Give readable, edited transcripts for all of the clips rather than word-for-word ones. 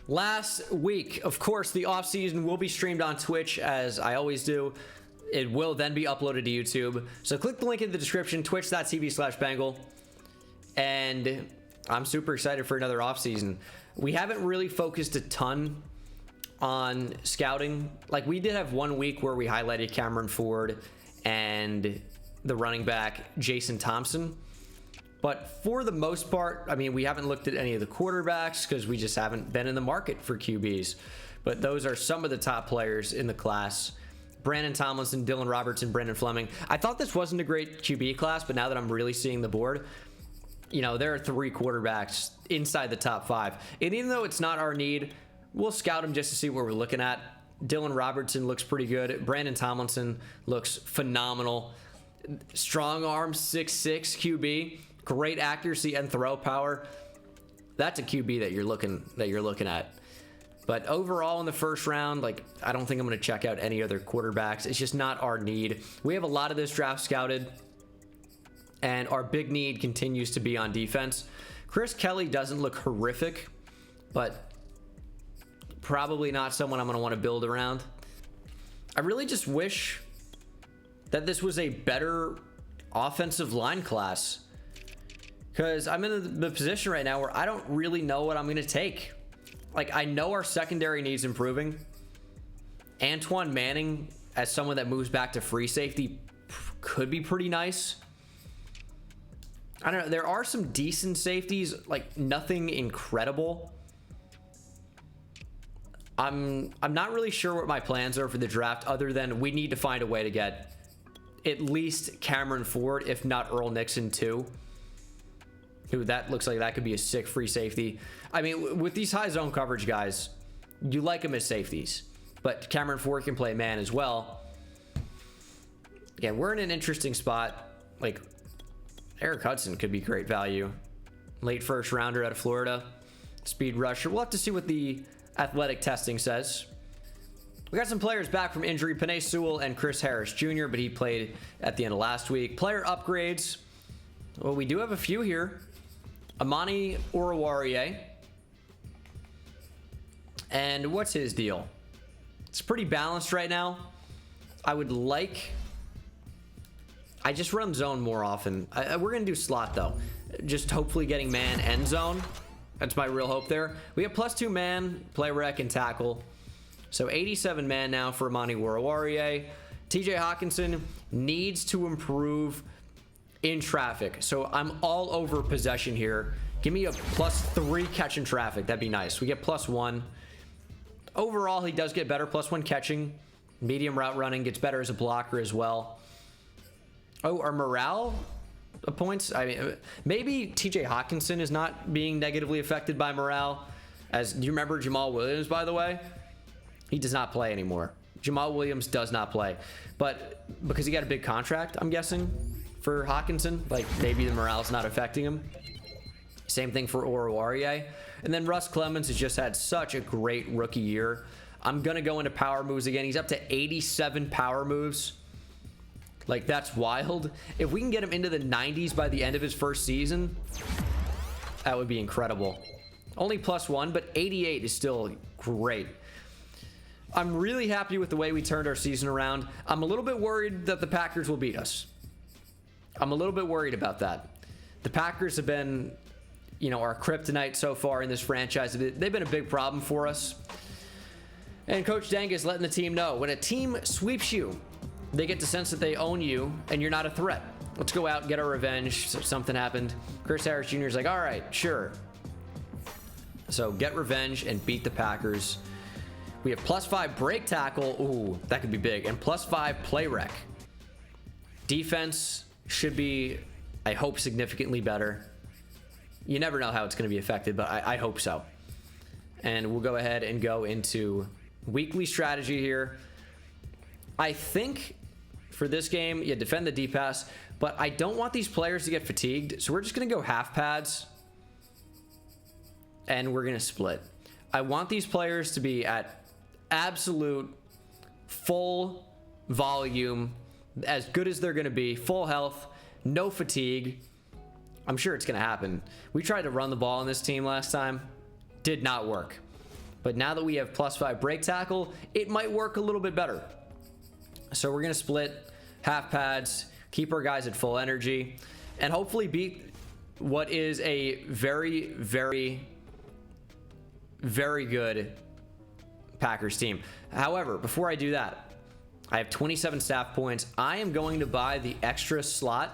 Last week, of course, the offseason will be streamed on Twitch, as I always do. It will then be uploaded to YouTube. So click the link in the description, twitch.tv/Bengal. And I'm super excited for another offseason. We haven't really focused a ton on scouting. Like, we did have 1 week where we highlighted Cameron Ford and the running back Jason Thompson. But for the most part, I mean, we haven't looked at any of the quarterbacks because we just haven't been in the market for QBs. But those are some of the top players in the class. Brandon Tomlinson, Dylan Robertson, Brendan Fleming. I thought this wasn't a great QB class, but now that I'm really seeing the board, you know, there are 3 quarterbacks inside the top 5. And even though it's not our need, we'll scout them just to see what we're looking at. Dylan Robertson looks pretty good. Brandon Tomlinson looks phenomenal. Strong arm, 6'6" QB. Great accuracy and throw power. That's a QB that you're looking at. But overall in the first round, like, I don't think I'm going to check out any other quarterbacks. It's just not our need. We have a lot of this draft scouted, and our big need continues to be on defense. Chris Kelly doesn't look horrific, but probably not someone I'm going to want to build around. I really just wish that this was a better offensive line class, because I'm in the position right now where I don't really know what I'm going to take. Like, I know our secondary needs improving. Antoine Manning, as someone that moves back to free safety, could be pretty nice. I don't know. There are some decent safeties, like nothing incredible. I'm not really sure what my plans are for the draft, other than we need to find a way to get at least Cameron Ford, if not Earl Nixon too. Who, that looks like that could be a sick free safety. I mean, with these high zone coverage guys, you like them as safeties, but Cameron Ford can play man as well. Again, we're in an interesting spot. Like, Eric Hudson could be great value. Late first rounder out of Florida. Speed rusher. We'll have to see what the athletic testing says. We got some players back from injury. Penei Sewell and Chris Harris Jr., but he played at the end of last week. Player upgrades. Well, we do have a few here. Amani Oruwariye. And what's his deal? It's pretty balanced right now. I just run zone more often. We're going to do slot, though. Just hopefully getting man and zone. That's my real hope there. We have +2 man, play rec, and tackle. So 87 man now for Amani Oruwariye. TJ Hawkinson needs to improve in traffic. So I'm all over possession here. Give me a +3 catch in traffic. That'd be nice. We get +1. Overall, he does get better. +1 catching. Medium route running. Gets better as a blocker as well. Oh, our morale points. I mean, maybe TJ Hawkinson is not being negatively affected by morale. As do you remember Jamal Williams, by the way? He does not play anymore. Jamal Williams does not play. But because he got a big contract, I'm guessing, for Hawkinson, like, maybe the morale's not affecting him. Same thing for Oruwariye. And then Russ Clemens has just had such a great rookie year. I'm going to go into power moves again. He's up to 87 power moves. Like, that's wild. If we can get him into the 90s by the end of his first season, that would be incredible. Only +1, but 88 is still great. I'm really happy with the way we turned our season around. I'm a little bit worried that the Packers will beat us. I'm a little bit worried about that. The Packers have been, you know, our kryptonite so far in this franchise. They've been a big problem for us. And Coach Deng is letting the team know, when a team sweeps you, they get the sense that they own you and you're not a threat. Let's go out and get our revenge. Something happened. Chris Harris Jr. is like, all right, sure. So get revenge and beat the Packers. We have +5 break tackle. Ooh, that could be big. And +5 play rec. Defense should be, I hope, significantly better. You never know how it's going to be affected, but I hope so. And we'll go ahead and go into weekly strategy here. I think for this game, you defend the deep pass, but I don't want these players to get fatigued. So we're just going to go half pads and we're going to split. I want these players to be at absolute full volume, as good as they're going to be, full health, no fatigue. I'm sure it's going to happen. We tried to run the ball on this team last time. Did not work. But now that we have +5 break tackle, it might work a little bit better. So we're going to split half pads, keep our guys at full energy, and hopefully beat what is a very, very, very good Packers team. However, before I do that, I have 27 staff points. I am going to buy the extra slot.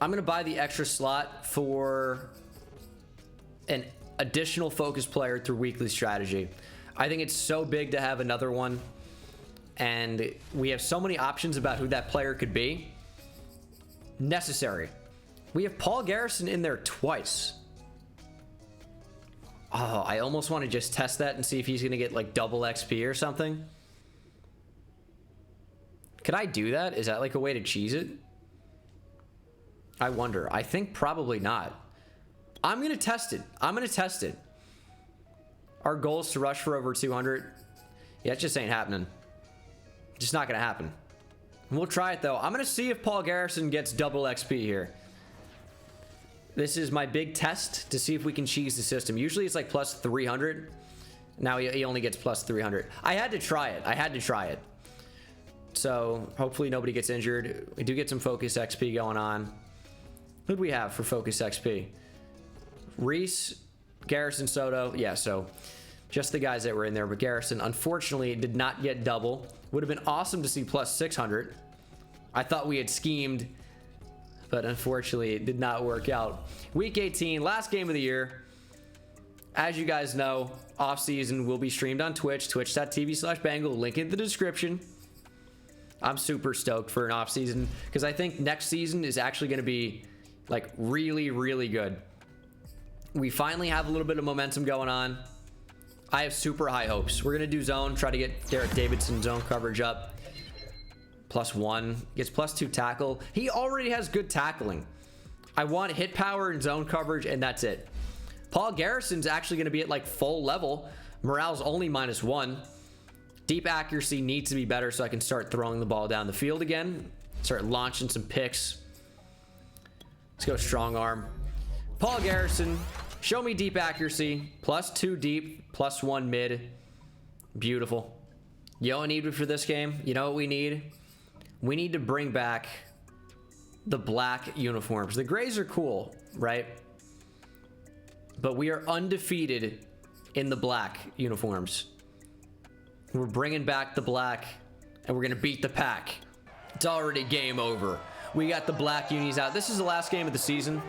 I'm going to buy the extra slot for an additional focus player through weekly strategy. I think it's so big to have another one, and we have so many options about who that player could be. Necessary. We have Paul Garrison in there twice. Oh, I almost want to just test that and see if he's going to get like double XP or something. Could I do that? Is that like a way to cheese it? I wonder. I think probably not. I'm going to test it. I'm going to test it. Our goal is to rush for over 200. Yeah, it just ain't happening. Just not going to happen. We'll try it, though. I'm going to see if Paul Garrison gets double XP here. This is my big test to see if we can cheese the system. Usually it's like plus 300. Now he only gets plus 300. I had to try it. I had to try it. So hopefully nobody gets injured. We do get some focus XP going on. Who do we have for focus XP? Reese, Garrison, Soto. Yeah, so just the guys that were in there. But Garrison, unfortunately, did not get double. Would have been awesome to see plus 600. I thought we had schemed, but unfortunately, it did not work out. Week 18, last game of the year. As you guys know, Offseason will be streamed on Twitch, twitch.tv/Bengal, link in the description. I'm super stoked for an offseason because I think next season is actually going to be like really, really good. We finally have a little bit of momentum going on. I have super high hopes. We're going to do zone, try to get Derek Davidson zone coverage up. +1, gets +2 tackle. He already has good tackling. I want hit power and zone coverage, and that's it. Paul Garrison's actually going to be at like full level. Morale's only -1. Deep accuracy needs to be better so I can start throwing the ball down the field again. Start launching some picks. Let's go strong arm. Paul Garrison, show me deep accuracy. +2 deep, +1 mid. Beautiful. You know what we need for this game? You know what we need? We need to bring back the black uniforms. The grays are cool, right? But we are undefeated in the black uniforms. We're bringing back the black, and we're going to beat the pack. It's already game over. We got the black unis out. This is the last game of the season.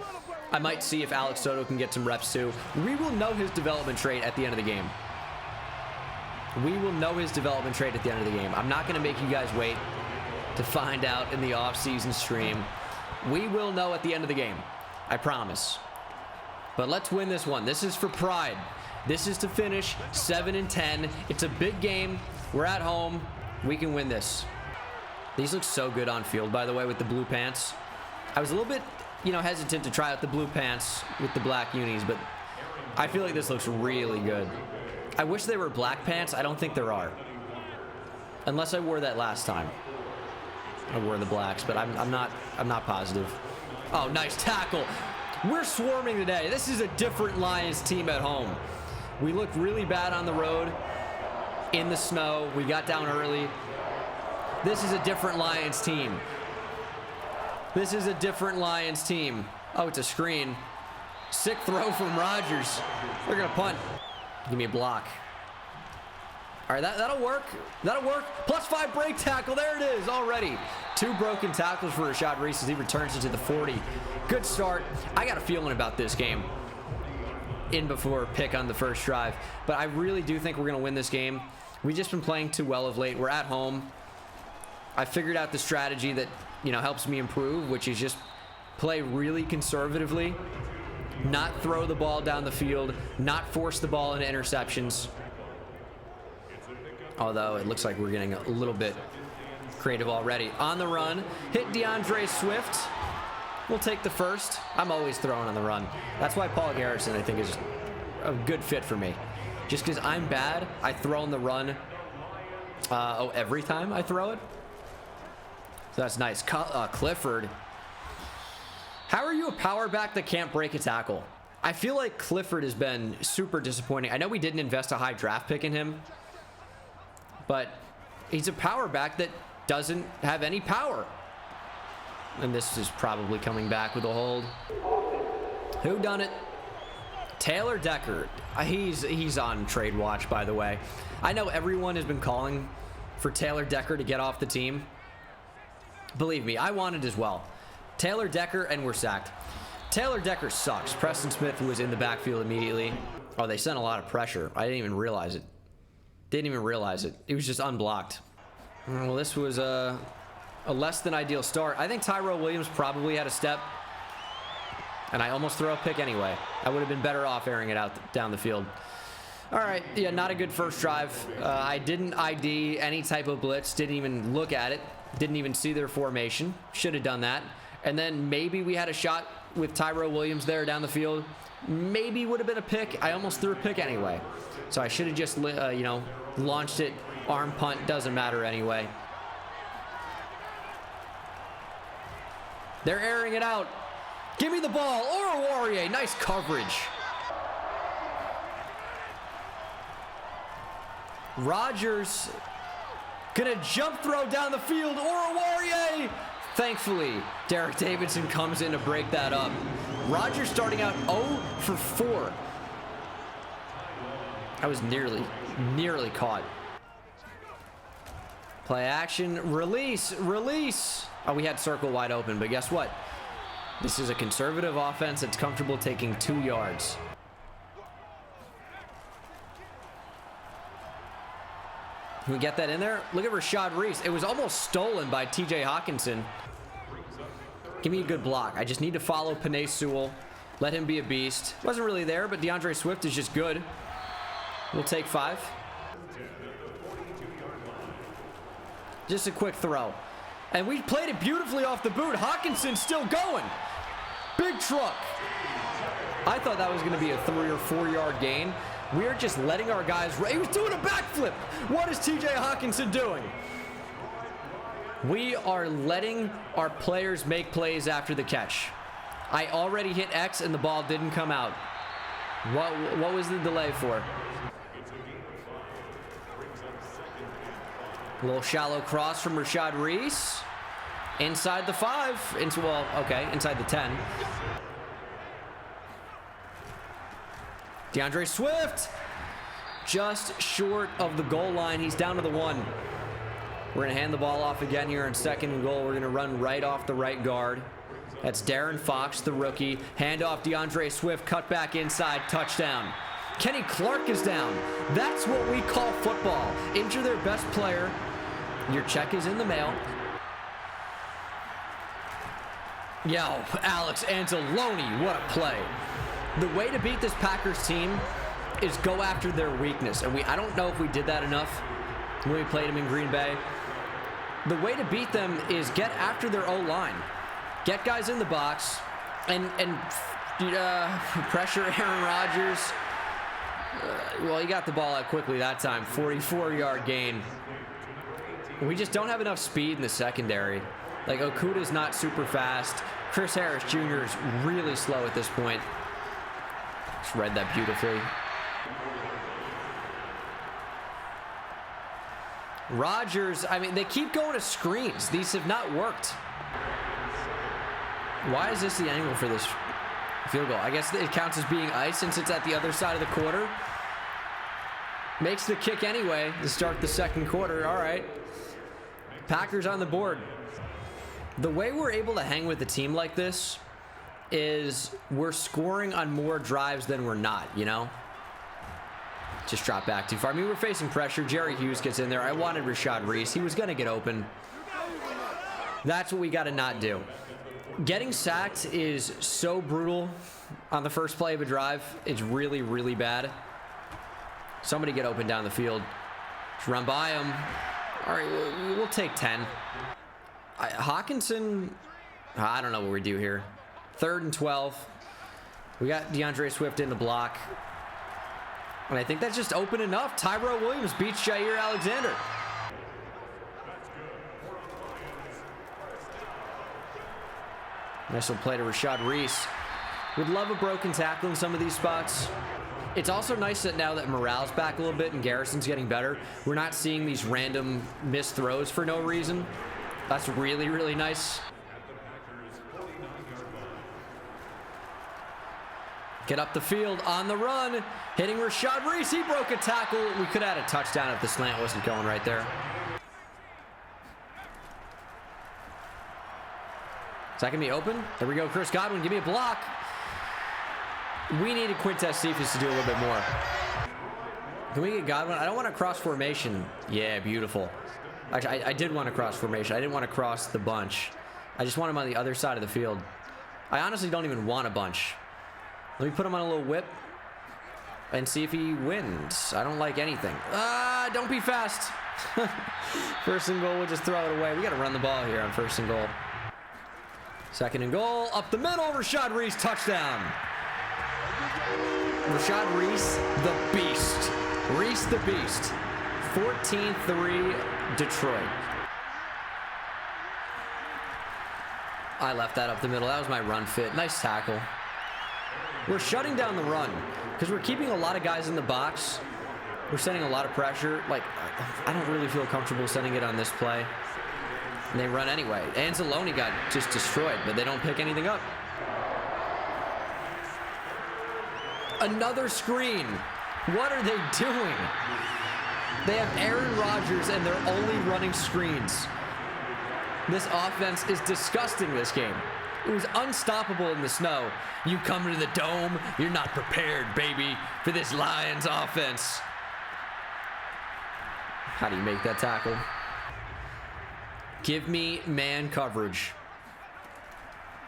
I might see if Alex Soto can get some reps too. We will know his development trait at the end of the game. We will know his development trait at the end of the game. I'm not going to make you guys wait to find out in the off-season stream. We will know at the end of the game. I promise. But let's win this one. This is for pride. This is to finish 7-10. It's a big game. We're at home. We can win this. These look so good on field, by the way, with the blue pants. I was a little bit, hesitant to try out the blue pants with the black unis, but I feel like this looks really good. I wish they were black pants. I don't think there are. Unless I wore that last time. I wore the blacks, but I'm not positive. Oh, nice tackle. We're swarming today. This is a different Lions team at home. We looked really bad on the road in the snow. We got down early. This is a different Lions team. This is a different Lions team. Oh, it's a screen. Sick throw from Rodgers. They're going to punt. Give me a block. All right, that'll work. That'll work. +5 break tackle. There it is already. 2 broken tackles for Rashad Reese as he returns it to the 40. Good start. I got a feeling about this game in before pick on the first drive. But I really do think we're going to win this game. We've just been playing too well of late. We're at home. I figured out the strategy that, helps me improve, which is just play really conservatively. Not throw the ball down the field. Not force the ball into interceptions. Although it looks like we're getting a little bit creative already. On the run, hit DeAndre Swift. We'll take the first. I'm always throwing on the run. That's why Paul Garrison, I think, is a good fit for me. Just because I'm bad, I throw on the run every time I throw it. So that's nice. Clifford. How are you a power back that can't break a tackle? I feel like Clifford has been super disappointing. I know we didn't invest a high draft pick in him, but he's a power back that doesn't have any power. And this is probably coming back with a hold. Who done it? Taylor Decker. He's on trade watch, by the way. I know everyone has been calling for Taylor Decker to get off the team. Believe me, I wanted as well. Taylor Decker, and we're sacked. Taylor Decker sucks. Preston Smith was in the backfield immediately. Oh, they sent a lot of pressure. I didn't even realize it. Didn't even realize it. It was just unblocked. Well, this was a less than ideal start. I think Tyrell Williams probably had a step. And I almost throw a pick anyway. I would have been better off airing it out down the field. All right, yeah, not a good first drive. I didn't ID any type of blitz. Didn't even look at it. Didn't even see their formation. Should have done that. And then maybe we had a shot with Tyrell Williams there down the field. Maybe would have been a pick. I almost threw a pick anyway. So I should have just, you know, launched it. Arm punt, doesn't matter anyway. They're airing it out. Give me the ball. Warrior, nice coverage. Rodgers gonna jump throw down the field. Warrior. Thankfully, Derek Davidson comes in to break that up. Rodgers starting out 0 for 4. I was nearly caught. Play action, release. Oh, we had circle wide open, but guess what? This is a conservative offense that's comfortable taking 2 yards. Can we get that in there? Look at Rashad Reese. It was almost stolen by TJ Hawkinson. Give me a good block. I just need to follow Penei Sewell. Let him be a beast. Wasn't really there, but DeAndre Swift is just good. We'll take 5. Just a quick throw. And we played it beautifully off the boot. Hawkinson still going. Big truck. I thought that was going to be a 3 or 4 yard gain. We're just letting our guys... He was doing a backflip. What is TJ Hawkinson doing? We are letting our players make plays after the catch. I already hit X and the ball didn't come out. What was the delay for? A little shallow cross from Rashad Reese. Inside the 5. Inside the 10. DeAndre Swift. Just short of the goal line. He's down to the 1. We're going to hand the ball off again here in 2nd and goal. We're going to run right off the right guard. That's Darren Fox, the rookie. Hand off DeAndre Swift. Cut back inside. Touchdown. Kenny Clark is down. That's what we call football. Injure their best player. Your check is in the mail. Yo, Alex Anzalone, what a play. The way to beat this Packers team is go after their weakness. And I don't know if we did that enough when we played them in Green Bay. The way to beat them is get after their O-line. Get guys in the box and pressure Aaron Rodgers. Well, he got the ball out quickly that time. 44-yard gain. We just don't have enough speed in the secondary. Like, Okuda's not super fast. Chris Harris Jr. is really slow at this point. Just read that beautifully. Rodgers, I mean, they keep going to screens. These have not worked. Why is this the angle for this field goal? I guess it counts as being ice since it's at the other side of the quarter. Makes the kick anyway to start the 2nd quarter. All right. Packers on the board. The way we're able to hang with a team like this is we're scoring on more drives than we're not, you know? Just drop back too far. I mean, we're facing pressure. Jerry Hughes gets in there. I wanted Rashad Reese. He was going to get open. That's what we got to not do. Getting sacked is so brutal on the first play of a drive. It's really, really bad. Somebody get open down the field. Just run by him. All right, we'll take 10. Hawkinson, I don't know what we do here. 3rd and 12. We got DeAndre Swift in the block. And I think that's just open enough. Tyrell Williams beats Jair Alexander. Nice little play to Rashad Reese. Would love a broken tackle in some of these spots. It's also nice that now that morale's back a little bit and Garrison's getting better, we're not seeing these random missed throws for no reason. That's really, really nice. Get up the field on the run. Hitting Rashad Reese. He broke a tackle. We could have had a touchdown if the slant wasn't going right there. Is that going to be open? There we go. Chris Godwin, give me a block. We needed Quintez Cephas to do a little bit more. Can we get Godwin? I don't want to cross formation. Yeah, beautiful. Actually, I did want to cross formation. I didn't want to cross the bunch. I just want him on the other side of the field. I honestly don't even want a bunch. Let me put him on a little whip and see if he wins. I don't like anything. Don't be fast. First and goal, we'll just throw it away. We got to run the ball here on first and goal. Second and goal, up the middle, Rashad Reese, touchdown. Rashad Reese, the beast. Reese the beast. 14-3 Detroit. I left that up the middle. That was my run fit. Nice tackle. We're shutting down the run because we're keeping a lot of guys in the box. We're sending a lot of pressure. Like, I don't really feel comfortable sending it on this play. And they run anyway. Anzalone got just destroyed, but they don't pick anything up. Another screen. What are they doing? They have Aaron Rodgers and they're only running screens. This offense is disgusting this game. It was unstoppable in the snow. You come to the dome, you're not prepared, baby, for this Lions offense. How do you make that tackle? Give me man coverage.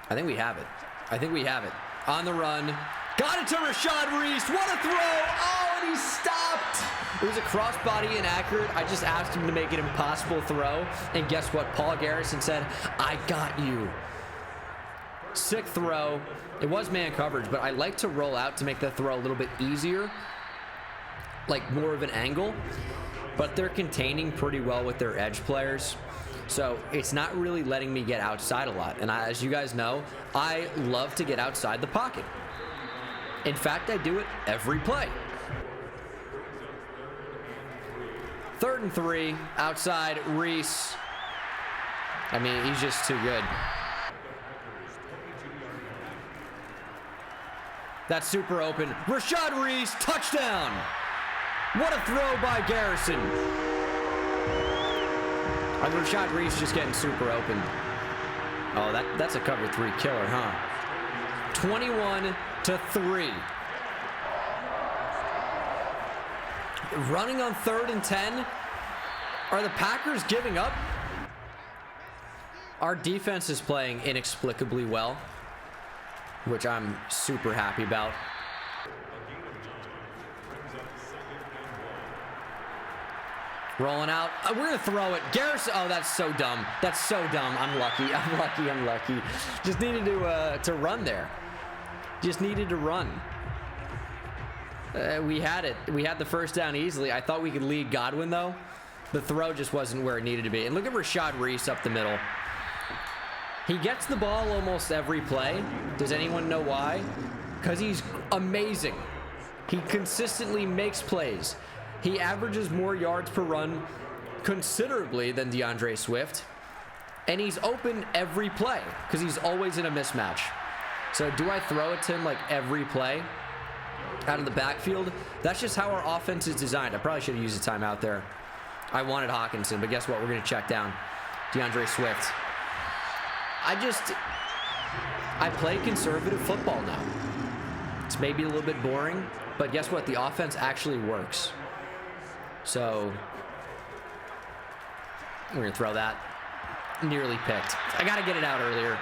I think we have it. I think we have it. On the run. Got it to Rashad Reese. What a throw. Oh, and he stopped. It was a crossbody inaccurate. I just asked him to make an impossible throw. And guess what? Paul Garrison said, I got you. Sick throw. It was man coverage, but I like to roll out to make the throw a little bit easier. Like more of an angle. But they're containing pretty well with their edge players. So it's not really letting me get outside a lot. And as you guys know, I love to get outside the pocket. In fact, I do it every play. 3rd and 3, outside, Reese. I mean, he's just too good. That's super open. Rashad Reese, touchdown. What a throw by Garrison. Rashad Reese just getting super open. Oh, that's a cover 3 killer, huh? 21-3. Running on 3rd and 10. Are the Packers giving up? Our defense is playing inexplicably well, which I'm super happy about. Rolling out. We're going to throw it. Garrison. Oh, that's so dumb. That's so dumb. I'm lucky. I'm lucky. Just needed to run there. Just needed to run. We had it. We had the first down easily. I thought we could lead Godwin, though. The throw just wasn't where it needed to be. And look at Rashad Reese up the middle. He gets the ball almost every play. Does anyone know why? Because he's amazing. He consistently makes plays. He averages more yards per run considerably than DeAndre Swift. And he's open every play because he's always in a mismatch. So do I throw it to him like every play out of the backfield? That's just how our offense is designed. I probably should have used a timeout there. I wanted Hawkinson, but guess what? We're going to check down DeAndre Swift. I play conservative football now. It's maybe a little bit boring, but guess what? The offense actually works. So we're going to throw that. Nearly picked. I got to get it out earlier.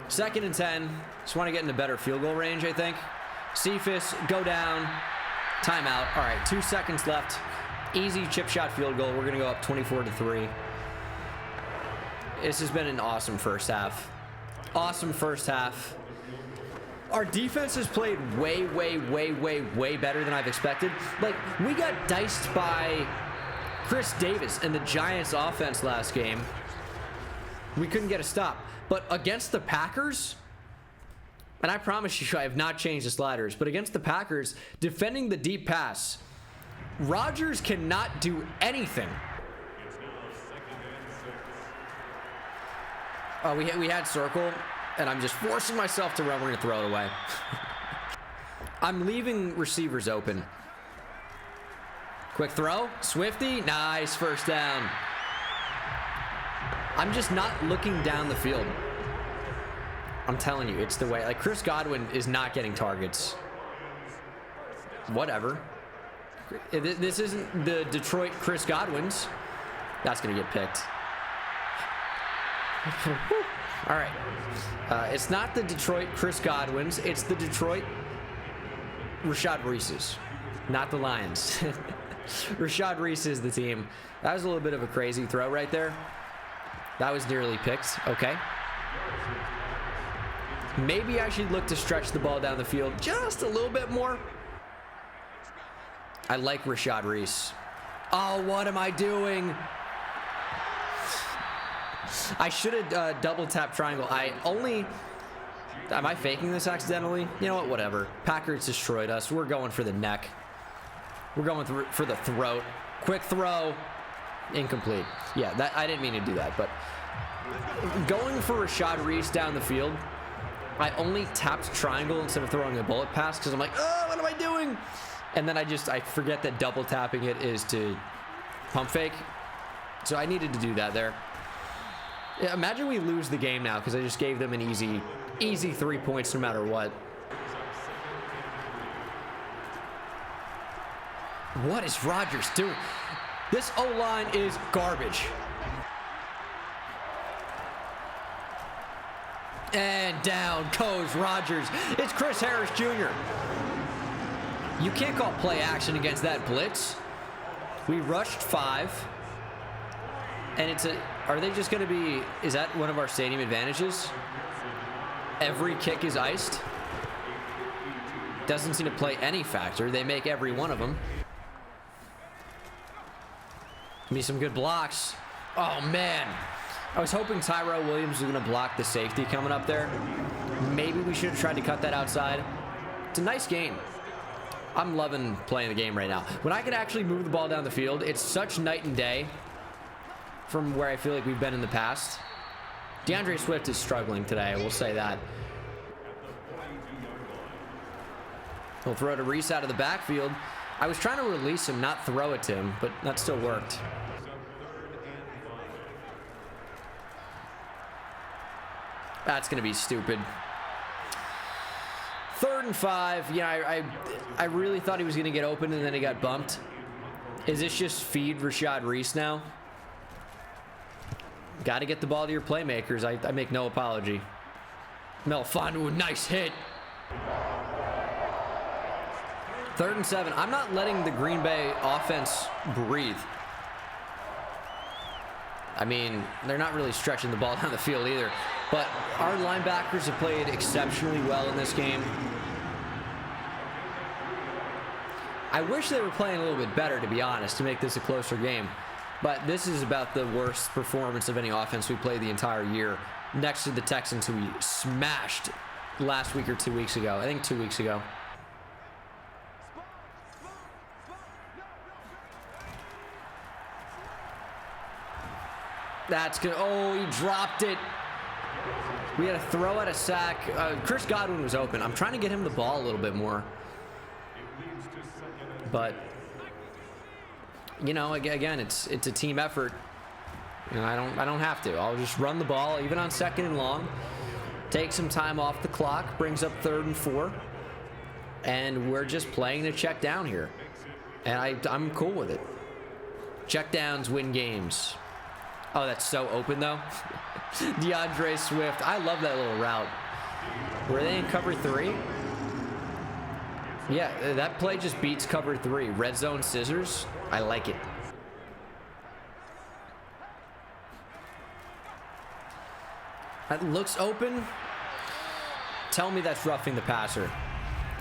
2nd and 10. Just want to get into better field goal range, I think. Cephas, go down. Timeout. All right, 2 seconds left. Easy chip shot field goal. We're going to go up 24-3. This has been an awesome first half. Awesome first half. Our defense has played way better than I've expected. Like, we got diced by Chris Davis and the Giants offense last game. We couldn't get a stop. But against the Packers, And I promise you, I have not changed the sliders. But against the Packers, defending the deep pass, Rodgers cannot do anything. We had circle, and I'm just forcing myself to run. We're going to throw it away. I'm leaving receivers open. Quick throw. Swifty. Nice. First down. I'm just not looking down the field. I'm telling you, it's the way. Like, Chris Godwin is not getting targets. Whatever. This isn't the Detroit Chris Godwins. That's going to get picked. All right. It's not the Detroit Chris Godwins. It's the Detroit Rashad Reeses, not the Lions. Rashad Reese is the team. That was a little bit of a crazy throw right there. That was nearly picked. Okay. Maybe I should look to stretch the ball down the field just a little bit more. I like Rashad Reese. Oh, what am I doing? I should have double tap triangle. Am I faking this accidentally? You know what? Whatever. Packers destroyed us. We're going for the neck. We're going for the throat. Quick throw. Incomplete. Yeah, that I didn't mean to do that, but going for Rashad Reese down the field, I only tapped triangle instead of throwing a bullet pass because I'm like, oh, what am I doing? And then I forget that double tapping it is to pump fake. So I needed to do that there. Yeah, imagine we lose the game now because I just gave them an easy 3 points no matter what. What is Rodgers doing? This O-line is garbage. And down goes Rodgers. It's Chris Harris Jr. You can't call play action against that blitz. We rushed 5. And are they just going to be, is that one of our stadium advantages? Every kick is iced? Doesn't seem to play any factor. They make every one of them. Give me some good blocks. Oh, man. I was hoping Tyrell Williams was going to block the safety coming up there. Maybe we should have tried to cut that outside. It's a nice game. I'm loving playing the game right now. When I can actually move the ball down the field, it's such night and day from where I feel like we've been in the past. DeAndre Swift is struggling today, I will say that. He'll throw to Reese out of the backfield. I was trying to release him, not throw it to him, but that still worked. That's going to be stupid. 3rd and 5. Yeah, I really thought he was going to get open, and then he got bumped. Is this just feed Rashad Reese now? Got to get the ball to your playmakers. I make no apology. Melfonwu, nice hit. 3rd and 7. I'm not letting the Green Bay offense breathe. I mean, they're not really stretching the ball down the field either. But our linebackers have played exceptionally well in this game. I wish they were playing a little bit better, to be honest, to make this a closer game. But this is about the worst performance of any offense we played the entire year, next to the Texans, who we smashed last week or 2 weeks ago. I think 2 weeks ago. That's good. Oh, he dropped it. We had a throw at a sack. Chris Godwin was open. I'm trying to get him the ball a little bit more. But, you know, again, it's a team effort. You know, I don't have to. I'll just run the ball, even on 2nd and long. Take some time off the clock. Brings up 3rd and 4. And we're just playing to check down here. And I'm cool with it. Check downs win games. Oh, that's so open, though. DeAndre Swift. I love that little route. Were they in cover 3? Yeah, that play just beats cover 3. Red zone scissors. I like it. That looks open. Tell me that's roughing the passer.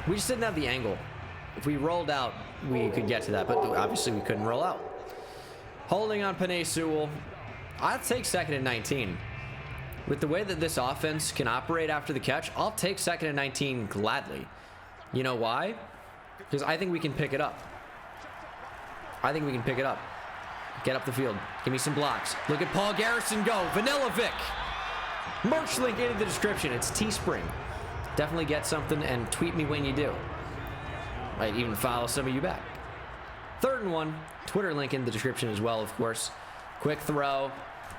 We just didn't have the angle. If we rolled out, we could get to that, but obviously we couldn't roll out. Holding on Penei Sewell. I'll take 2nd and 19. With the way that this offense can operate after the catch, I'll take 2nd and 19 gladly. You know why? Because I think we can pick it up. I think we can pick it up. Get up the field. Give me some blocks. Look at Paul Garrison go. Vanilla Vic. Merch link in the description. It's Teespring. Definitely get something and tweet me when you do. Might even follow some of you back. 3rd and 1. Twitter link in the description as well, of course. Quick throw.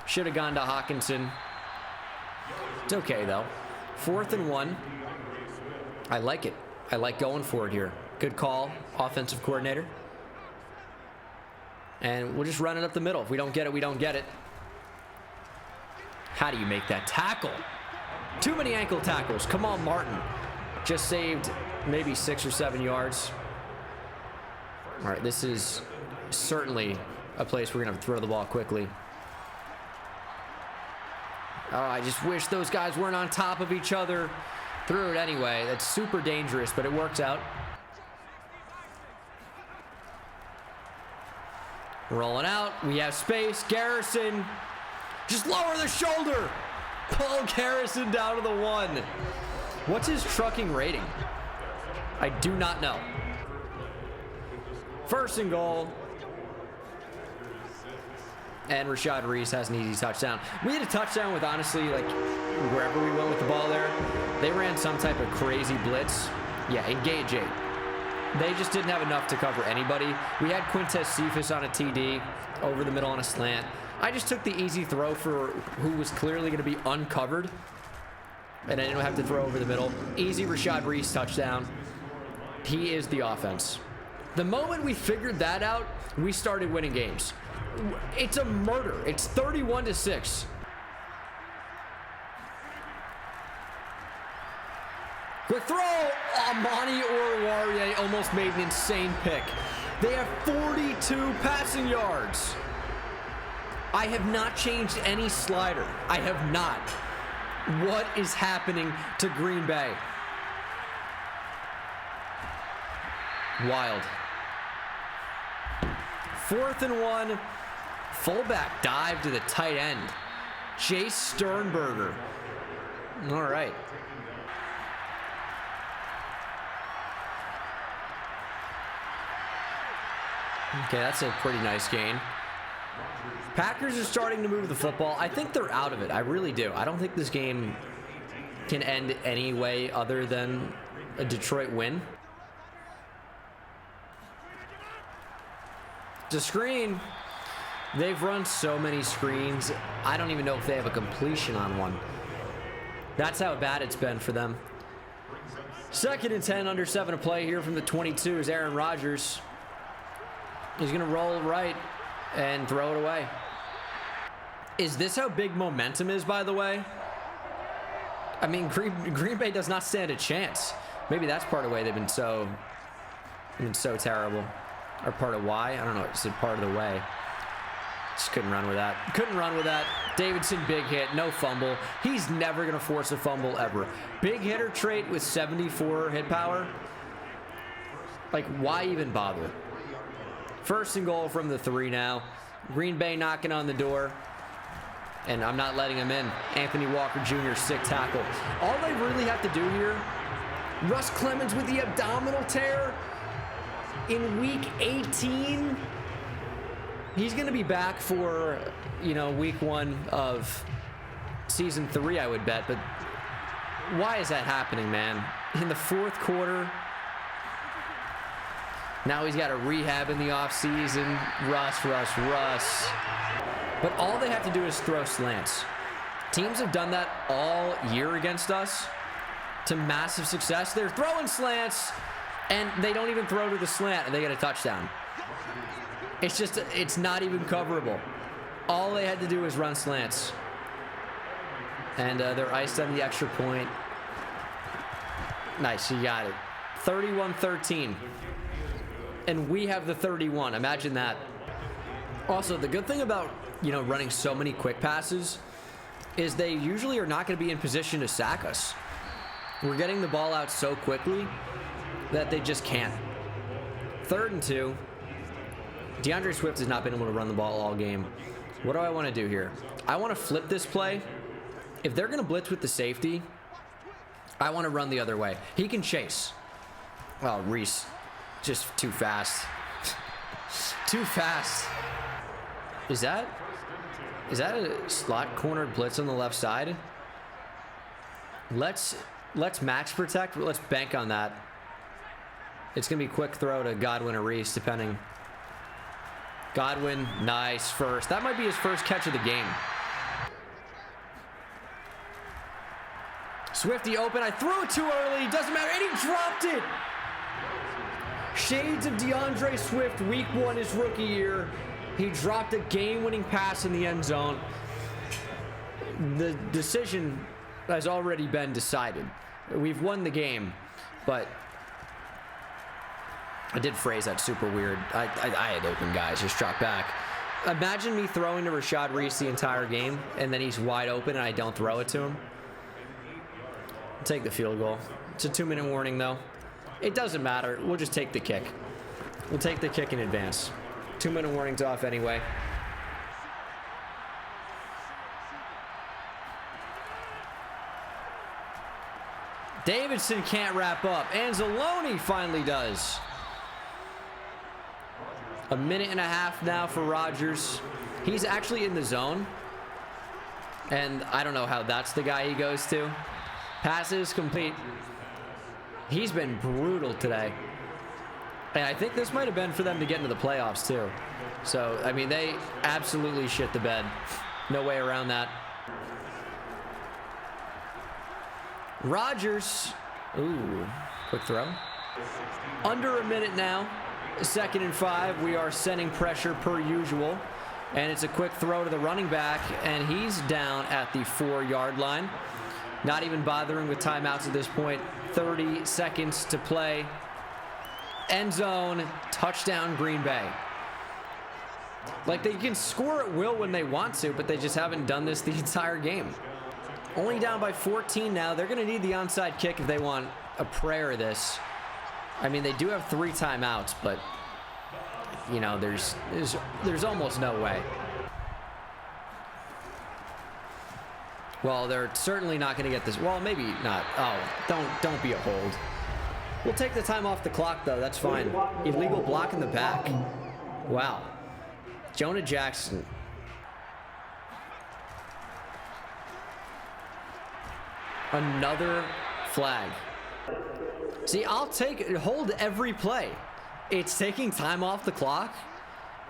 Should have gone to Hawkinson. It's okay, though. 4th and 1. I like it. I like going for it here. Good call, offensive coordinator. And we'll just run it up the middle. If we don't get it, we don't get it. How do you make that tackle? Too many ankle tackles. Come on, Martin. Just saved maybe 6 or 7 yards. All right, this is certainly a place we're going to have to throw the ball quickly. Oh, I just wish those guys weren't on top of each other. Threw it anyway. That's super dangerous, but it works out. Rolling out. We have space. Garrison. Just lower the shoulder. Paul Garrison down to the 1. What's his trucking rating? I do not know. 1st and goal. And Rashad Reese has an easy touchdown. We had a touchdown with, honestly, like, wherever we went with the ball there, they ran some type of crazy blitz. Yeah, engage 8. They just didn't have enough to cover anybody. We had Quintez Cephas on a TD, over the middle on a slant. I just took the easy throw for who was clearly going to be uncovered. And I didn't have to throw over the middle. Easy Rashad Reese touchdown. He is the offense. The moment we figured that out, we started winning games. It's a murder. It's 31-6. Quick throw. Amani Oruwariye almost made an insane pick. They have 42 passing yards. I have not changed any slider. I have not. What is happening to Green Bay? Wild. 4th and 1. Fullback dive to the tight end. Chase Sternberger. All right. Okay, that's a pretty nice gain. Packers are starting to move the football. I think they're out of it. I really do. I don't think this game can end any way other than a Detroit win. The screen. They've run so many screens. I don't even know if they have a completion on one. That's how bad it's been for them. 2nd and 10, under 7 to play here from the 22 is Aaron Rodgers. He's going to roll right and throw it away. Is this how big momentum is, by the way? I mean, Green Bay does not stand a chance. Maybe that's part of the way they've been so terrible. Or part of why? I don't know. It's a part of the way. Just couldn't run with that. Couldn't run with that. Davidson, big hit. No fumble. He's never going to force a fumble ever. Big hitter trait with 74 hit power. Like, why even bother? 1st and goal from the 3 now. Green Bay knocking on the door. And I'm not letting him in. Anthony Walker Jr., sick tackle. All they really have to do here, Russ Clemens with the abdominal tear in week 18. He's going to be back for, week 1 of season 3, I would bet. But why is that happening, man? In the 4th quarter. Now he's got a rehab in the offseason. Russ. But all they have to do is throw slants. Teams have done that all year against us to massive success. They're throwing slants, and they don't even throw to the slant, and they get a touchdown. It's not even coverable. All they had to do was run slants. And they're iced on the extra point. Nice, you got it. 31-13. And we have the 31. Imagine that. Also, the good thing about, running so many quick passes is they usually are not going to be in position to sack us. We're getting the ball out so quickly that they just can't. 3rd and 2. DeAndre Swift has not been able to run the ball all game. What do I want to do here? I want to flip this play If they're going to blitz with the safety, I want to run the other way. He can chase. Oh, Reese, just too fast. Too fast. Is that a slot corner blitz on the left side? Let's max protect. Let's bank on that. It's gonna be a quick throw to Godwin or Reese, depending. Godwin, nice first. That might be his first catch of the game. Swifty open. I threw it too early. Doesn't matter. And he dropped it. Shades of DeAndre Swift, week 1 his rookie year. He dropped a game-winning pass in the end zone. The decision has already been decided. We've won the game, but I did phrase that super weird. I had open guys just drop back. Imagine me throwing to Rashad Reese the entire game, and then he's wide open, and I don't throw it to him. I'll take the field goal. It's a 2-minute warning, though. It doesn't matter. We'll just take the kick. We'll take the kick in advance. 2-minute warning's off anyway. Davidson can't wrap up. Anzalone finally does. 1.5 minutes now for Rodgers. He's actually in the zone. And I don't know how that's the guy he goes to. Passes complete. He's been brutal today. And I think this might have been for them to get into the playoffs too. So, I mean, they absolutely shit the bed. No way around that. Rodgers. Ooh, quick throw. Under a minute now. 2nd and 5. We are sending pressure per usual. And it's a quick throw to the running back. And he's down at the 4-yard line. Not even bothering with timeouts at this point. 30 seconds to play. End zone. Touchdown, Green Bay. Like, they can score at will when they want to, but they just haven't done this the entire game. Only down by 14 now. They're going to need the onside kick if they want a prayer of this. I mean, they do have 3 timeouts, but, you know, there's almost no way. Well, they're certainly not going to get this. Well, maybe not. Oh, don't be a hold. We'll take the time off the clock, though. That's fine. Illegal block in the back. Wow. Jonah Jackson. Another flag. See, I'll hold every play. It's taking time off the clock,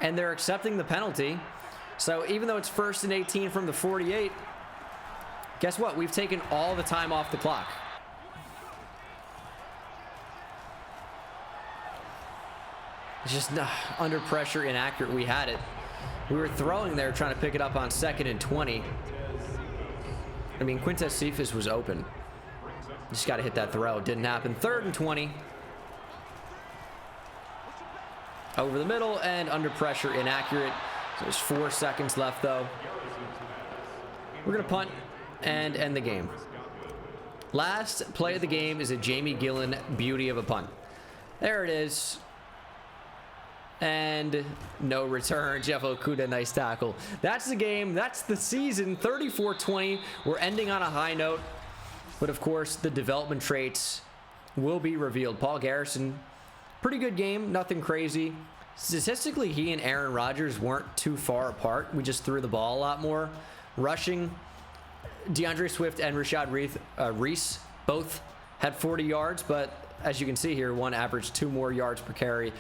and they're accepting the penalty. So even though it's 1st and 18 from the 48, guess what? We've taken all the time off the clock. It's just under pressure, inaccurate. We had it. We were throwing there, trying to pick it up on 2nd and 20. I mean, Quintez Cephas was open. Just got to hit that throw. Didn't happen. 3rd and 20. Over the middle and under pressure, inaccurate. So there's 4 seconds left, though. We're going to punt and end the game. Last play of the game is a Jamie Gillen beauty of a punt. There it is. And no return. Jeff Okudah, nice tackle. That's the game. That's the season. 34-20. We're ending on a high note. But, of course, the development traits will be revealed. Paul Garrison, pretty good game. Nothing crazy. Statistically, he and Aaron Rodgers weren't too far apart. We just threw the ball a lot more. Rushing, DeAndre Swift and Rashad Reese both had 40 yards. But, as you can see here, one averaged 2 more yards per carry.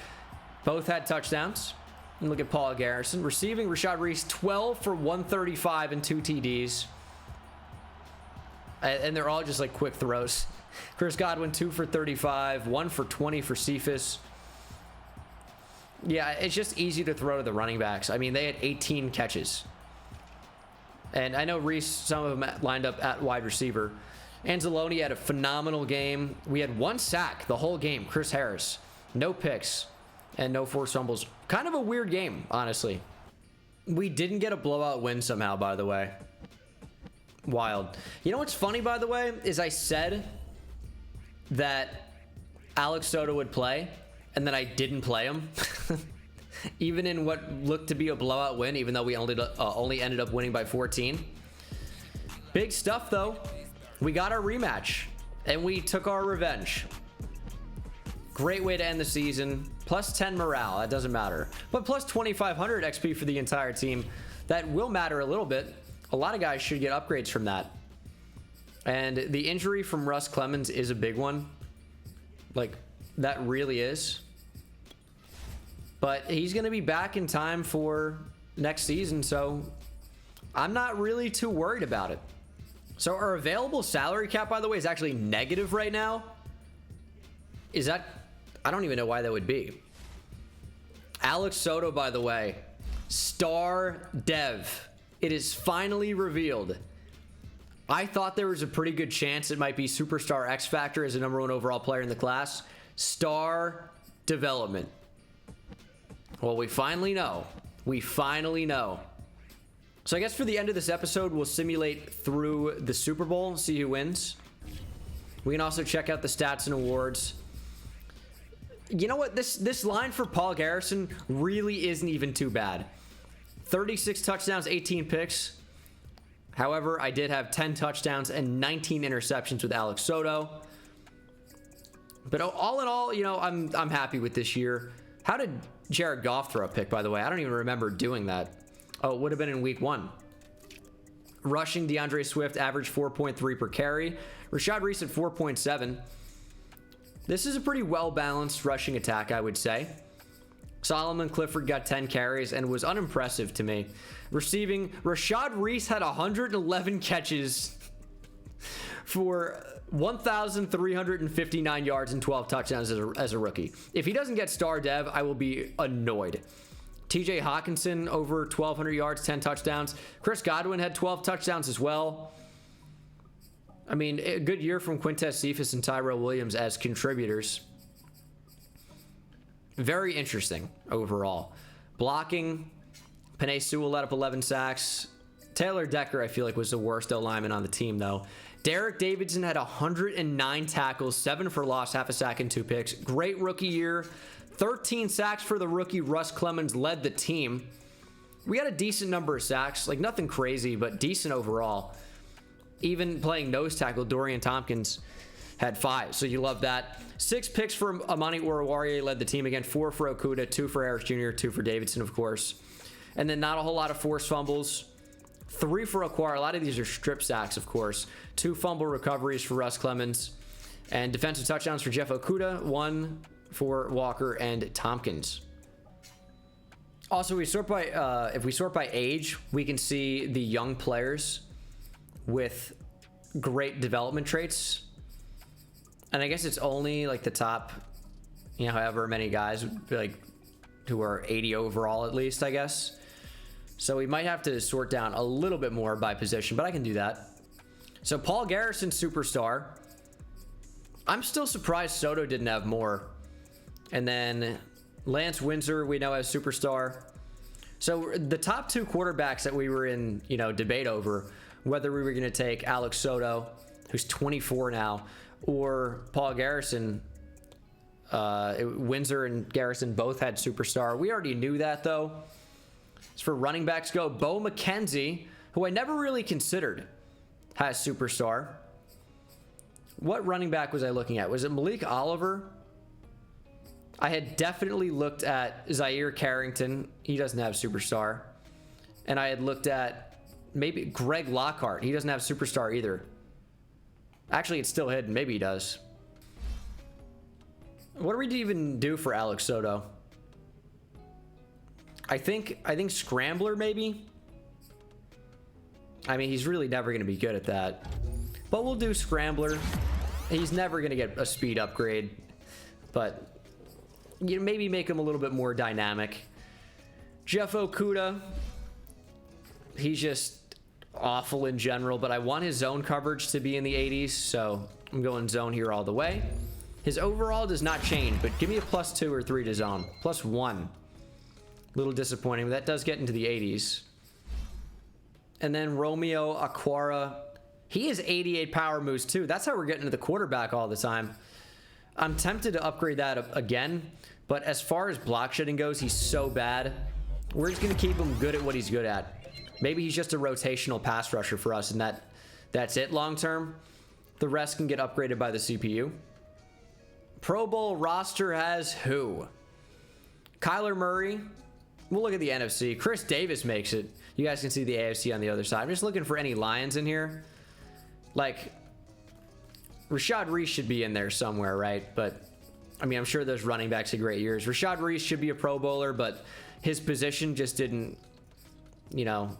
Both had touchdowns. And look at Paul Garrison. Receiving, Rashad Reese, 12 for 135 and 2 TDs. And they're all just like quick throws. Chris Godwin, 2 for 35, 1 for 20 for Cephas. Yeah, it's just easy to throw to the running backs. I mean, they had 18 catches. And I know Reese, some of them lined up at wide receiver. Anzalone had a phenomenal game. We had 1 sack the whole game. Chris Harris, no picks. And no forced fumbles. Kind of a weird game, honestly. We didn't get a blowout win somehow, by the way. Wild. You know what's funny, by the way, is I said that Alex Soto would play, and then I didn't play him. Even in what looked to be a blowout win, even though we only ended up winning by 14. Big stuff, though. We got our rematch, and we took our revenge. Great way to end the season. Plus 10 morale. That doesn't matter. But plus 2,500 XP for the entire team. That will matter a little bit. A lot of guys should get upgrades from that. And the injury from Russ Clemens is a big one. Like, that really is. But he's going to be back in time for next season, so I'm not really too worried about it. So our available salary cap, by the way, is actually negative right now. Is that... I don't even know why that would be. Alex Soto, by the way, star dev. It is finally revealed. I thought there was a pretty good chance it might be Superstar X Factor as the #1 overall player in the class. Star development. Well, we finally know. We finally know. So I guess for the end of this episode, we'll simulate through the Super Bowl, see who wins. We can also check out the stats and awards. You know what? This line for Paul Garrison really isn't even too bad. 36 touchdowns, 18 picks. However, I did have 10 touchdowns and 19 interceptions with Alex Soto. But all in all, you know, I'm happy with this year. How did Jared Goff throw a pick, by the way? I don't even remember doing that. Oh, it would have been in week 1. Rushing, DeAndre Swift averaged 4.3 per carry. Rashad Reese at 4.7. This is a pretty well-balanced rushing attack, I would say. Solomon Clifford got 10 carries and was unimpressive to me. Receiving, Rashad Reese had 111 catches for 1,359 yards and 12 touchdowns as a rookie. If he doesn't get star dev, I will be annoyed. TJ Hawkinson over 1,200 yards, 10 touchdowns. Chris Godwin had 12 touchdowns as well. I mean, a good year from Quintez Cephas and Tyrell Williams as contributors. Very interesting overall. Blocking, Penei Sewell let up 11 sacks. Taylor Decker, I feel like, was the worst O-lineman on the team, though. Derek Davidson had 109 tackles, 7 for loss, half a sack, and 2 picks. Great rookie year. 13 sacks for the rookie. Russ Clemens led the team. We had a decent number of sacks. Like, nothing crazy, but decent overall. Even playing nose tackle, Dorian Tompkins had 5, so you love that. 6 picks for Amani Oruwariye led the team again. 4 for Okuda, 2 for Harris Jr., 2 for Davidson, of course. And then not a whole lot of forced fumbles. 3 for Aquara. A lot of these are strip sacks, of course. 2 fumble recoveries for Russ Clemens. And defensive touchdowns for Jeff Okuda. 1 for Walker and Tompkins. Also, if we sort by age, we can see the young players with great development traits. And I guess it's only like the top, you know, however many guys like who are 80 overall at least, I guess. So we might have to sort down a little bit more by position, but I can do that. So Paul Garrison, superstar. I'm still surprised Soto didn't have more. And then Lance Windsor, we know as superstar. So the top 2 quarterbacks that we were in, you know, debate over, whether we were going to take Alex Soto, who's 24 now, or Paul Garrison. Windsor and Garrison both had superstar. We already knew that, though. As for running backs go, Bo McKenzie, who I never really considered, has superstar. What running back was I looking at? Was it Malik Oliver? I had definitely looked at Zaire Carrington. He doesn't have superstar. And I had looked at maybe Greg Lockhart. He doesn't have superstar either. Actually, it's still hidden. Maybe he does. What do we even do for Alex Soto? I think Scrambler, maybe? I mean, he's really never going to be good at that. But we'll do Scrambler. He's never going to get a speed upgrade. But you know, maybe make him a little bit more dynamic. Jeff Okuda. He's just awful in general, but I want his zone coverage to be in the 80s, so I'm going zone here all the way. His overall does not change, but give me a +2 or 3 to zone. +1. Little disappointing, but that does get into the 80s. And then Romeo Aquara. He is 88 power moves too. That's how we're getting to the quarterback all the time. I'm tempted to upgrade that again, but as far as block shedding goes, he's so bad. We're just going to keep him good at what he's good at. Maybe he's just a rotational pass rusher for us, and That's it long term. The rest can get upgraded by the CPU. Pro Bowl roster has who? Kyler Murray. We'll look at the NFC. Chris Davis makes it. You guys can see the AFC on the other side. I'm just looking for any Lions in here. Like, Rashad Reese should be in there somewhere, right? But, I mean, I'm sure those running backs had great years. Rashad Reese should be a Pro Bowler, but his position just didn't, you know,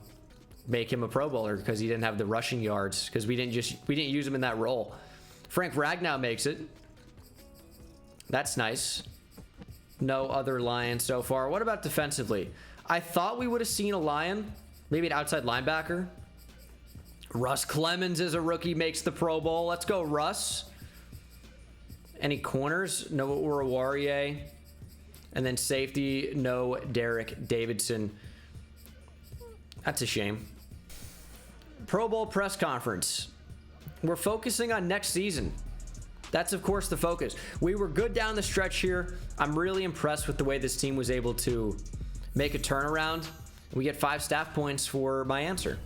make him a Pro Bowler because he didn't have the rushing yards, because we didn't use him in that role. Frank Ragnow makes it. That's nice. No other Lions so far. What about defensively? I thought we would have seen a Lion, maybe an outside linebacker. Russ Clemens is a rookie, makes the Pro Bowl. Let's go, Russ. Any corners? No Oruwariye. And then safety, no Derek Davidson. That's a shame. Pro Bowl press conference. We're focusing on next season. That's, of course, the focus. We were good down the stretch here. I'm really impressed with the way this team was able to make a turnaround. We get 5 staff points for my answer.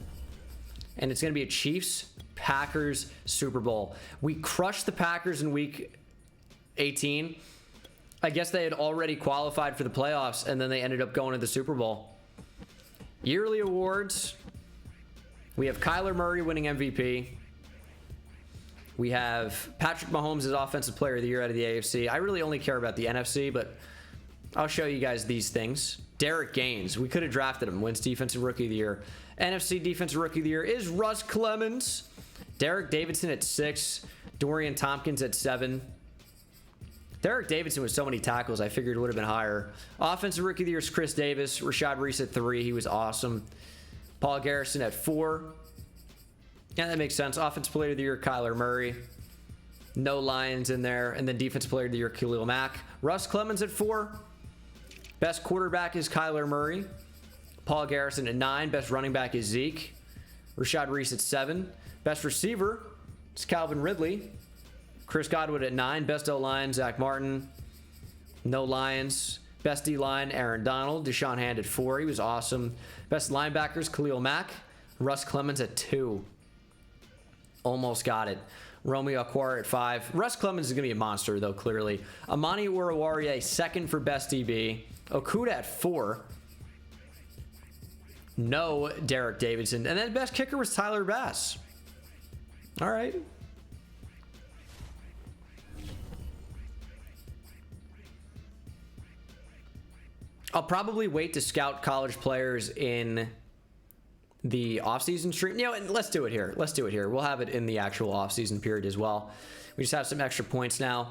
And it's going to be a Chiefs-Packers Super Bowl. We crushed the Packers in week 18. I guess they had already qualified for the playoffs, and then they ended up going to the Super Bowl. Yearly awards. We have Kyler Murray winning MVP. We have Patrick Mahomes as Offensive Player of the Year out of the AFC. I really only care about the NFC, but I'll show you guys these things. Derek Gaines. We could have drafted him. Wins Defensive Rookie of the Year. NFC Defensive Rookie of the Year is Russ Clemens. Derek Davidson at 6. Dorian Tompkins at 7. Derek Davidson with so many tackles, I figured it would have been higher. Offensive Rookie of the Year is Chris Davis. Rashad Reese at 3. He was awesome. Paul Garrison at 4. Yeah, that makes sense. Offensive Player of the Year, Kyler Murray. No Lions in there. And then Defensive Player of the Year, Khalil Mack. Russ Clemens at 4. Best quarterback is Kyler Murray. Paul Garrison at 9. Best running back is Zeke. Rashad Reese at 7. Best receiver is Calvin Ridley. Chris Godwin at 9. Best O-line, Zach Martin. No Lions. Best D-line, Aaron Donald. Deshaun Hand at 4. He was awesome. Best linebackers, Khalil Mack. Russ Clemens at 2. Almost got it. Romeo Okwara at 5. Russ Clemens is going to be a monster, though, clearly. Amani Oruwariye, 2nd for best DB. Okuda at 4. No Derek Davidson. And then best kicker was Tyler Bass. All right. I'll probably wait to scout college players in the offseason stream. You know, and let's do it here. Let's do it here. We'll have it in the actual offseason period as well. We just have some extra points now.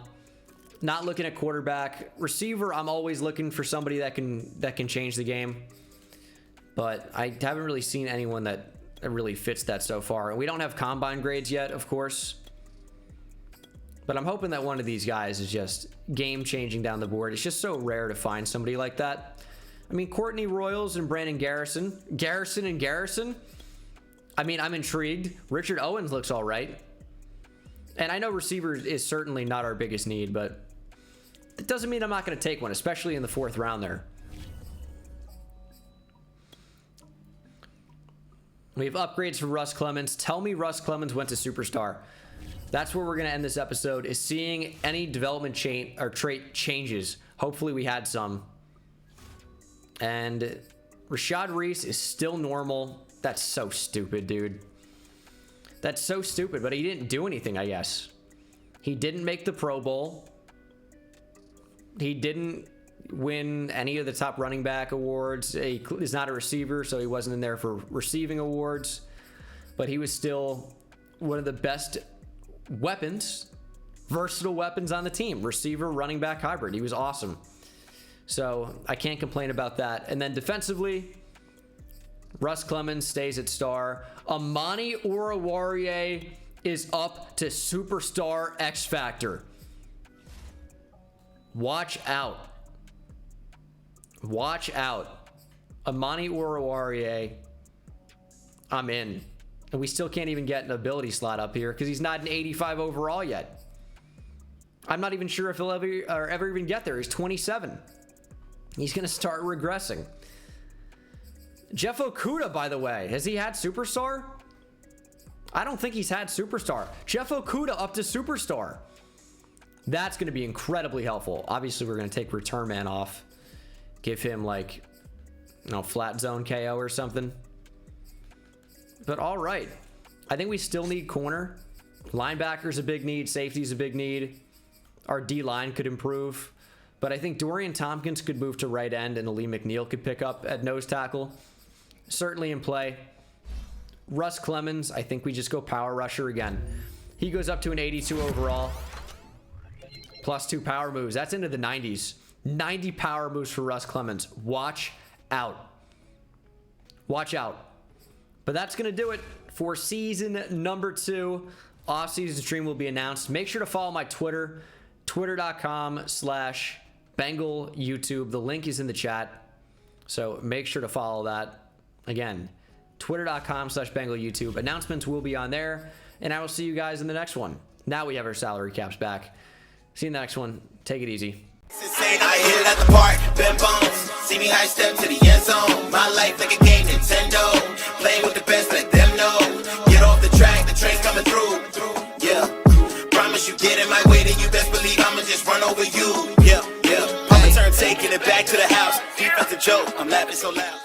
Not looking at quarterback. Receiver, I'm always looking for somebody that can change the game. But I haven't really seen anyone that really fits that so far. And we don't have combine grades yet, of course. But I'm hoping that one of these guys is just game-changing down the board. It's just so rare to find somebody like that. I mean, Courtney Royals and Brandon Garrison. Garrison. I mean, I'm intrigued. Richard Owens looks all right. And I know receiver is certainly not our biggest need, but it doesn't mean I'm not going to take one, especially in the 4th round there. We have upgrades for Russ Clemens. Tell me Russ Clemens went to superstar. That's where we're going to end this episode, is seeing any development chain or trait changes. Hopefully we had some. And Rashad Reese is still normal. That's so stupid, dude. That's so stupid, but he didn't do anything, I guess. He didn't make the Pro Bowl. He didn't win any of the top running back awards. He is not a receiver, so he wasn't in there for receiving awards. But he was still one of the best weapons, versatile weapons on the team. Receiver, running back hybrid. He was awesome. So I can't complain about that. And then defensively, Russ Clemens stays at star. Amani Oruwariye is up to superstar X Factor. Watch out. Watch out. Amani Oruwariye. I'm in. And we still can't even get an ability slot up here because he's not an 85 overall yet. I'm not even sure if he'll ever even get there. He's 27. He's going to start regressing. Jeff Okuda, by the way, has he had superstar? I don't think he's had superstar. Jeff Okuda up to superstar. That's going to be incredibly helpful. Obviously, we're going to take return man off. Give him like, you know, flat zone KO or something. But all right. I think we still need corner. Linebacker's a big need. Safety's a big need. Our D-line could improve. But I think Dorian Tompkins could move to right end and Ali McNeil could pick up at nose tackle. Certainly in play. Russ Clemens, I think we just go power rusher again. He goes up to an 82 overall. +2 power moves. That's into the 90s. 90 power moves for Russ Clemens. Watch out. Watch out. But that's going to do it for season number 2. Off-season stream will be announced. Make sure to follow my Twitter. Twitter.com/Bengal YouTube. The link is in the chat. So make sure to follow that. Again, Twitter.com/Bengal YouTube. Announcements will be on there. And I will see you guys in the next one. Now we have our salary caps back. See you in the next one. Take it easy. Insane, I hit it at the park, bend bones. See me high step to the end zone. My life like a game, Nintendo. Playing with the best, let them know. Get off the track, the train's coming through. Yeah, promise you get in my way, then you best believe I'ma just run over you. Yeah, yeah. Papa turn, taking it back to the house. Defensive joke, I'm laughing so loud.